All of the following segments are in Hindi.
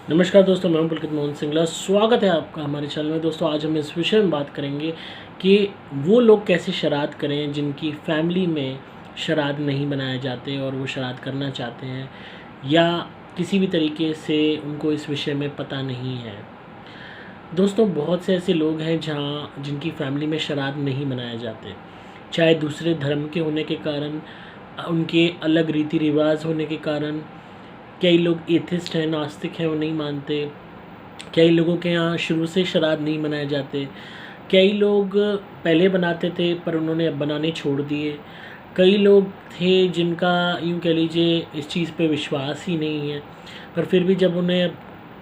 नमस्कार दोस्तों, मैं हूं पुलकित मोहन सिंगला। स्वागत है आपका हमारे चैनल में। दोस्तों, आज हम इस विषय में बात करेंगे कि वो लोग कैसे श्राद्ध करें जिनकी फैमिली में श्राद्ध नहीं बनाए जाते और वो श्राद्ध करना चाहते हैं, या किसी भी तरीके से उनको इस विषय में पता नहीं है। दोस्तों, बहुत से ऐसे लोग हैं जिनकी फैमिली में श्राद्ध नहीं मनाए जाते, चाहे दूसरे धर्म के होने के कारण, उनके अलग रीति रिवाज होने के कारण। कई लोग एथिस्ट हैं, नास्तिक हैं, वो नहीं मानते। कई लोगों के यहाँ शुरू से श्राद्ध नहीं मनाए जाते। कई लोग पहले बनाते थे पर उन्होंने अब बनाने छोड़ दिए। कई लोग थे जिनका यूँ कह लीजिए इस चीज़ पे विश्वास ही नहीं है, पर फिर भी जब उन्हें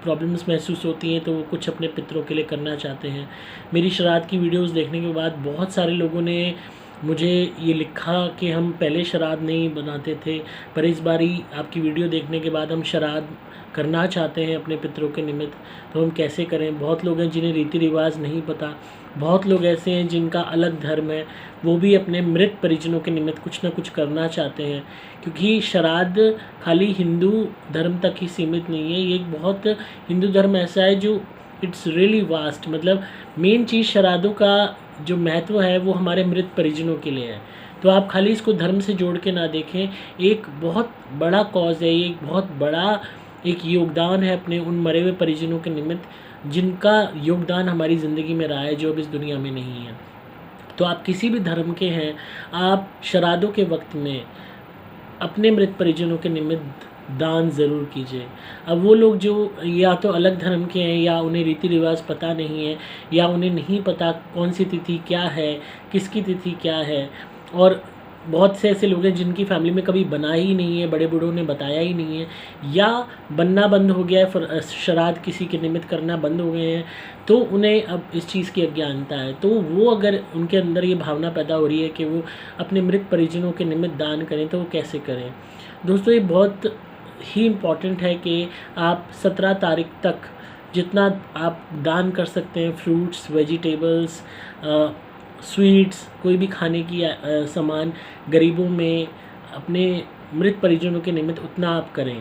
प्रॉब्लम्स महसूस होती हैं तो वो कुछ अपने पितरों के लिए करना चाहते हैं। मेरी श्राद्ध की वीडियोस देखने के बाद बहुत सारे लोगों ने मुझे ये लिखा कि हम पहले श्राद्ध नहीं बनाते थे, पर इस बारी आपकी वीडियो देखने के बाद हम श्राद्ध करना चाहते हैं अपने पितरों के निमित्त, तो हम कैसे करें। बहुत लोग हैं जिन्हें रीति रिवाज नहीं पता। बहुत लोग ऐसे हैं जिनका अलग धर्म है, वो भी अपने मृत परिजनों के निमित्त कुछ ना कुछ करना चाहते हैं, क्योंकि श्राद्ध खाली हिंदू धर्म तक ही सीमित नहीं है। ये एक बहुत हिंदू धर्म ऐसा है जो इट्स रियली वास्ट, मतलब मेन चीज़ श्राद्धों का जो महत्व है वो हमारे मृत परिजनों के लिए है। तो आप खाली इसको धर्म से जोड़ के ना देखें, एक बहुत बड़ा कॉज है, ये एक बहुत बड़ा एक योगदान है अपने उन मरे हुए परिजनों के निमित्त जिनका योगदान हमारी ज़िंदगी में रहा है, जो अब इस दुनिया में नहीं है। तो आप किसी भी धर्म के हैं, आप श्राद्धों के वक्त में अपने मृत परिजनों के निमित्त दान ज़रूर कीजिए। अब वो लोग जो या तो अलग धर्म के हैं, या उन्हें रीति रिवाज पता नहीं है, या उन्हें नहीं पता कौन सी तिथि क्या है, किसकी तिथि क्या है, और बहुत से ऐसे लोग हैं जिनकी फैमिली में कभी बना ही नहीं है, बड़े बूढ़ों ने बताया ही नहीं है, या बनना बंद हो गया है, श्राद्ध किसी के निमित्त करना बंद हो गए हैं, तो उन्हें अब इस चीज़ की अज्ञानता है। तो वो अगर उनके अंदर ये भावना पैदा हो रही है कि वो अपने मृत परिजनों के निमित्त दान करें, तो वो कैसे करें। दोस्तों, ये बहुत ही इम्पॉर्टेंट है कि आप 17 तारीख तक जितना आप दान कर सकते हैं, फ्रूट्स, वेजिटेबल्स, स्वीट्स, कोई भी खाने की सामान गरीबों में अपने मृत परिजनों के निमित्त उतना आप करें।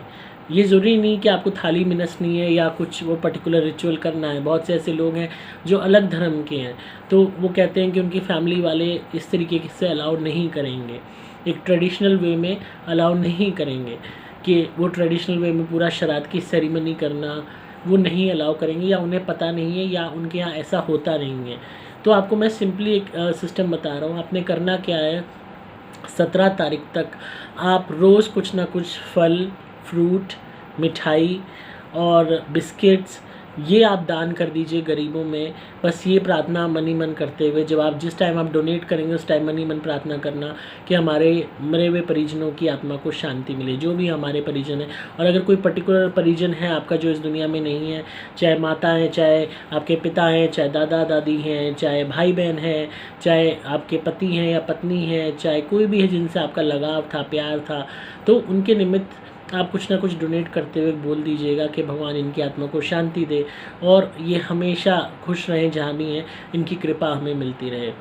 ये ज़रूरी नहीं कि आपको थाली मिनसनी है या कुछ वो पर्टिकुलर रिचुअल करना है। बहुत से ऐसे लोग हैं जो अलग धर्म के हैं, तो वो कहते हैं कि उनकी फैमिली वाले इस तरीके से अलाउ नहीं करेंगे, एक ट्रेडिशनल वे में अलाउ नहीं करेंगे, कि वो ट्रेडिशनल वे में पूरा श्राद्ध की सेरेमनी करना वो नहीं अलाउ करेंगे, या उन्हें पता नहीं है, या उनके यहाँ ऐसा होता नहीं है। तो आपको मैं सिंपली एक सिस्टम बता रहा हूँ। आपने करना क्या है, 17 तारीख तक आप रोज़ कुछ ना कुछ फल, फ्रूट, मिठाई और बिस्किट्स ये आप दान कर दीजिए गरीबों में। बस ये प्रार्थना मन ही मन करते हुए, जब आप जिस टाइम आप डोनेट करेंगे उस टाइम मन ही मन प्रार्थना करना कि हमारे मरे हुए परिजनों की आत्मा को शांति मिले, जो भी हमारे परिजन है। और अगर कोई पर्टिकुलर परिजन है आपका जो इस दुनिया में नहीं है, चाहे माता हैं, चाहे आपके पिता हैं, चाहे दादा दादी हैं, चाहे भाई बहन हैं, चाहे आपके पति हैं या पत्नी हैं, चाहे कोई भी है जिनसे आपका लगाव था, प्यार था, तो उनके निमित्त आप कुछ ना कुछ डोनेट करते हुए बोल दीजिएगा कि भगवान इनकी आत्मा को शांति दे और ये हमेशा खुश रहें जहाँ भी हैं, इनकी कृपा हमें मिलती रहे।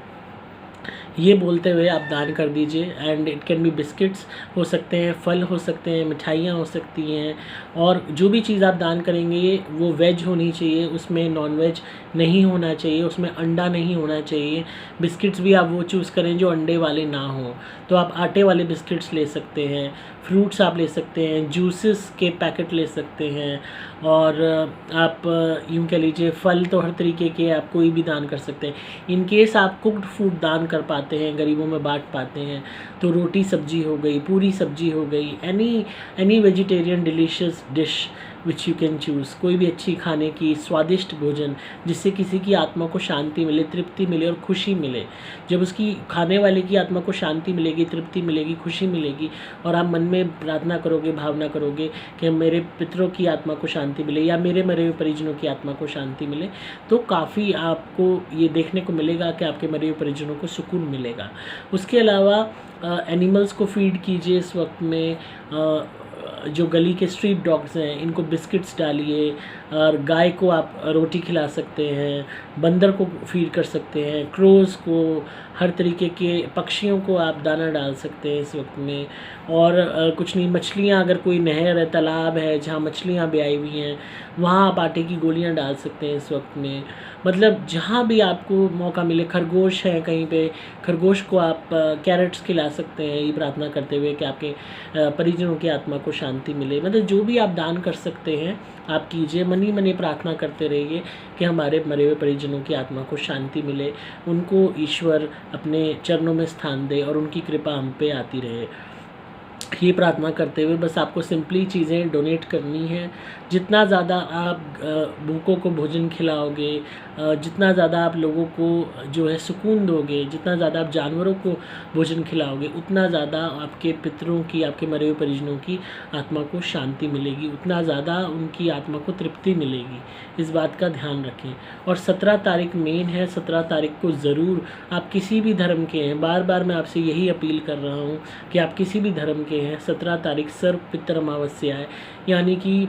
ये बोलते हुए आप दान कर दीजिए। And it can be biscuits हो सकते हैं, फल हो सकते हैं, मिठाइयाँ हो सकती हैं, और जो भी चीज़ आप दान करेंगे वो वेज होनी चाहिए, उसमें नॉन वेज नहीं होना चाहिए, उसमें अंडा नहीं होना चाहिए। बिस्किट्स भी आप वो चूज़ करें जो अंडे वाले ना हों, तो आप आटे वाले बिस्किट्स ले सकते हैं, फ्रूट्स आप ले सकते हैं, जूसेस के पैकेट ले सकते हैं, और आप यूँ कह लीजिए फल तो हर तरीके के आप कोई भी दान कर सकते हैं। इन केस आप कुक्ड फूड दान कर पाते हैं, गरीबों में बांट पाते हैं, तो रोटी सब्जी हो गई, पूरी सब्जी हो गई, any vegetarian delicious dish which you can choose, कोई भी अच्छी खाने की स्वादिष्ट भोजन जिससे किसी की आत्मा को शांति मिले, तृप्ति मिले और खुशी मिले। जब उसकी खाने वाले की आत्मा को शांति मिलेगी, तृप्ति मिलेगी, खुशी मिलेगी, और आप मन में प्रार्थना करोगे, भावना करोगे कि मेरे पितरों की आत्मा को शांति मिले या मेरे मरे हुए परिजनों की आत्मा को शांति मिले, तो काफ़ी आपको ये देखने को मिलेगा कि आपके मरे हुए परिजनों को सुकून मिलेगा। उसके अलावा एनिमल्स को फीड कीजिए इस वक्त में। जो गली के स्ट्रीट डॉग्स हैं इनको बिस्किट्स डालिए, और गाय को आप रोटी खिला सकते हैं, बंदर को फीड कर सकते हैं, क्रोज़ को, हर तरीके के पक्षियों को आप दाना डाल सकते हैं इस वक्त में। और कुछ नहीं, मछलियाँ, अगर कोई नहर है, तालाब है जहाँ मछलियाँ ब्याई हुई हैं, वहाँ आप आटे की गोलियाँ डाल सकते हैं इस वक्त में। मतलब जहाँ भी आपको मौका मिले, खरगोश हैं कहीं पे, खरगोश को आप कैरेट्स खिला सकते हैं, ये प्रार्थना करते हुए कि आपके परिजनों की आत्मा को शांति मिले। मतलब जो भी आप दान कर सकते हैं आप कीजिए, मनी मनी प्रार्थना करते रहिए कि हमारे मरे हुए परिजनों की आत्मा को शांति मिले, उनको ईश्वर अपने चरणों में स्थान दे और उनकी कृपा हम पे आती रहे। ये प्रार्थना करते हुए बस आपको सिंपली चीज़ें डोनेट करनी है। जितना ज़्यादा आप भूखों को भोजन खिलाओगे, जितना ज़्यादा आप लोगों को जो है सुकून दोगे, जितना ज़्यादा आप जानवरों को भोजन खिलाओगे, उतना ज़्यादा आपके पितरों की, आपके मरे हुए परिजनों की आत्मा को शांति मिलेगी, उतना ज़्यादा उनकी आत्मा को तृप्ति मिलेगी। इस बात का ध्यान रखें। और 17 तारीख मेन है, 17 तारीख को ज़रूर, आप किसी भी धर्म के हैं, बार बार मैं आपसे यही अपील कर रहा हूँ कि आप किसी भी धर्म के हैं, 17 तारीख सर्व पितर अमावस्या है, यानी कि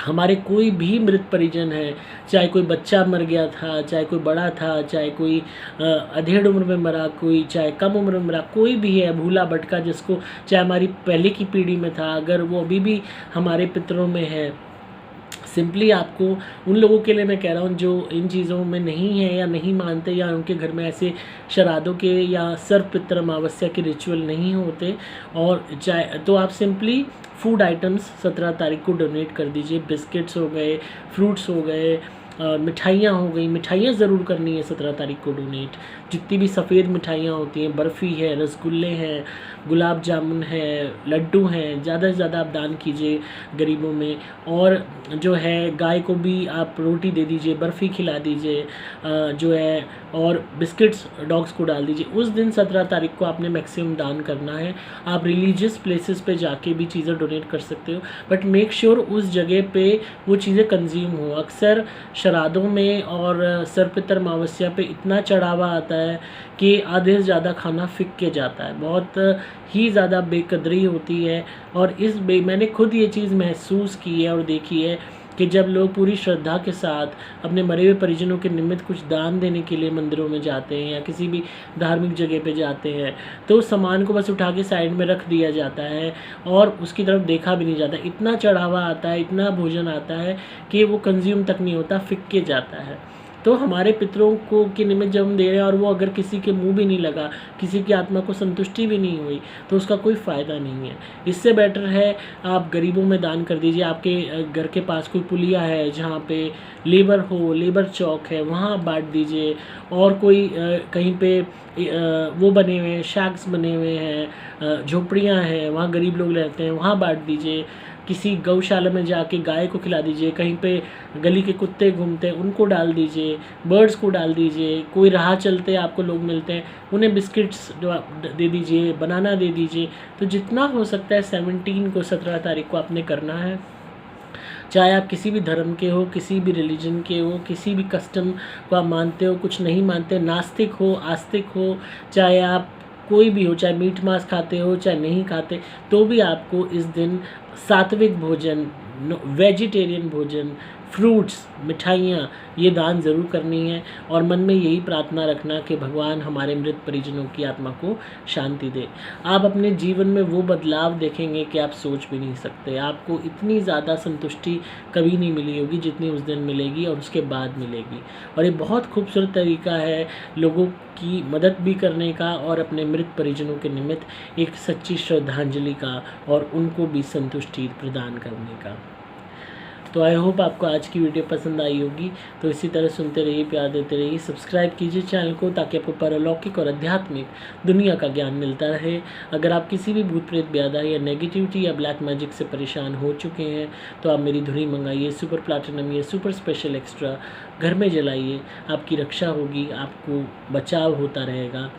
हमारे कोई भी मृत परिजन है, चाहे कोई बच्चा मर गया था, चाहे कोई बड़ा था, चाहे कोई अधेड़ उम्र में मरा, कोई चाहे कम उम्र में मरा, कोई भी है भूला भटका, जिसको चाहे हमारी पहले की पीढ़ी में था, अगर वो अभी भी हमारे पितरों में है, सिंपली आपको, उन लोगों के लिए मैं कह रहा हूँ जो इन चीज़ों में नहीं है या नहीं मानते, या उनके घर में ऐसे श्राद्धों के या सर्व पितर अमावस्या के रिचुअल नहीं होते, और चाहे तो आप सिंपली फूड आइटम्स 17 तारीख को डोनेट कर दीजिए। बिस्किट्स हो गए, फ्रूट्स हो गए, मिठाइयाँ हो गई, मिठाइयाँ ज़रूर करनी है 17 तारीख को डोनेट। जितनी भी सफ़ेद मिठाइयाँ होती हैं, बर्फ़ी है, रसगुल्ले हैं, गुलाब जामुन है, लड्डू हैं, ज़्यादा से ज़्यादा आप दान कीजिए गरीबों में। और जो है गाय को भी आप रोटी दे दीजिए, बर्फ़ी खिला दीजिए, जो है, और बिस्किट्स डॉग्स को डाल दीजिए। उस दिन 17 तारीख को आपने मैक्सिमम दान करना है। आप रिलीजियस प्लेसेस पे जाके भी चीज़ें डोनेट कर सकते हो, बट मेक श्योर उस जगह पे वो चीज़ें कंज्यूम हो। अक्सर श्राद्धों में और सर्वपितर अमावस्या पे इतना चढ़ावा आता है कि आधे से ज़्यादा खाना फिक के जाता है, बहुत ही ज़्यादा बेकदरी होती है। और मैंने खुद ये चीज़ महसूस की है और देखी है कि जब लोग पूरी श्रद्धा के साथ अपने मरे हुए परिजनों के निमित्त कुछ दान देने के लिए मंदिरों में जाते हैं या किसी भी धार्मिक जगह पे जाते हैं, तो उस सामान को बस उठा के साइड में रख दिया जाता है और उसकी तरफ देखा भी नहीं जाता। इतना चढ़ावा आता है, इतना भोजन आता है कि वो कंज्यूम तक नहीं होता, फिक के जाता है। तो हमारे पितरों को के निमित्त जब हम दे रहे हैं और वो अगर किसी के मुंह भी नहीं लगा, किसी की आत्मा को संतुष्टि भी नहीं हुई, तो उसका कोई फ़ायदा नहीं है। इससे बेटर है आप गरीबों में दान कर दीजिए। आपके घर के पास कोई पुलिया है जहाँ पे लेबर हो, लेबर चौक है, वहाँ बांट दीजिए। और कोई कहीं पे वो बने हुए हैं, शैक्स बने हुए हैं, झोपड़ियाँ हैं, वहाँ गरीब लोग रहते हैं, वहाँ बांट दीजिए। किसी गौशाला में जाके गाय को खिला दीजिए। कहीं पे गली के कुत्ते घूमते हैं, उनको डाल दीजिए, बर्ड्स को डाल दीजिए। कोई राह चलते आपको लोग मिलते हैं, उन्हें बिस्किट्स जो आप दे दीजिए, बनाना दे दीजिए। तो जितना हो सकता है 17 तारीख को आपने करना है। चाहे आप किसी भी धर्म के हो, किसी भी रिलीजन के हो, किसी भी कस्टम को आप मानते हो, कुछ नहीं मानते, नास्तिक हो, आस्तिक हो, चाहे आप कोई भी हो, चाहे मीट मांस खाते हो चाहे नहीं खाते, तो भी आपको इस दिन सात्विक भोजन, वेजिटेरियन भोजन, फ्रूट्स, मिठाइयाँ, ये दान ज़रूर करनी है। और मन में यही प्रार्थना रखना कि भगवान हमारे मृत परिजनों की आत्मा को शांति दे। आप अपने जीवन में वो बदलाव देखेंगे कि आप सोच भी नहीं सकते। आपको इतनी ज़्यादा संतुष्टि कभी नहीं मिली होगी जितनी उस दिन मिलेगी और उसके बाद मिलेगी। और ये बहुत खूबसूरत तरीका है लोगों की मदद भी करने का और अपने मृत परिजनों के निमित्त एक सच्ची श्रद्धांजलि का और उनको भी संतुष्टि प्रदान करने का। तो आई होप आपको आज की वीडियो पसंद आई होगी। तो इसी तरह सुनते रहिए, प्यार देते रहिए, सब्सक्राइब कीजिए चैनल को ताकि आपको पारलौकिक और आध्यात्मिक दुनिया का ज्ञान मिलता रहे। अगर आप किसी भी भूत प्रेत ब्यादा या नेगेटिविटी या ब्लैक मैजिक से परेशान हो चुके हैं तो आप मेरी धुरी मंगाइए, सुपर प्लैटिनम या सुपर स्पेशल एक्स्ट्रा घर में जलाइए। आपकी रक्षा होगी, आपको बचाव होता रहेगा।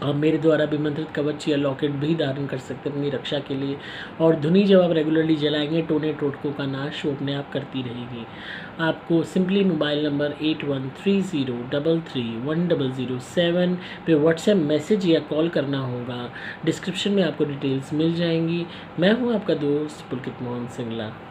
आप मेरे द्वारा अभिमंत्रित कवच या लॉकेट भी धारण कर सकते हैं अपनी रक्षा के लिए। और धुनी जब आप रेगुलरली जलाएंगे, टोने टोटकों का नाश वो अपने आप करती रहेगी। आपको सिंपली मोबाइल नंबर 8130331007 पे व्हाट्सएप मैसेज या कॉल करना होगा। डिस्क्रिप्शन में आपको डिटेल्स मिल जाएंगी। मैं हूँ आपका दोस्त पुलकित मोहन सिंगला।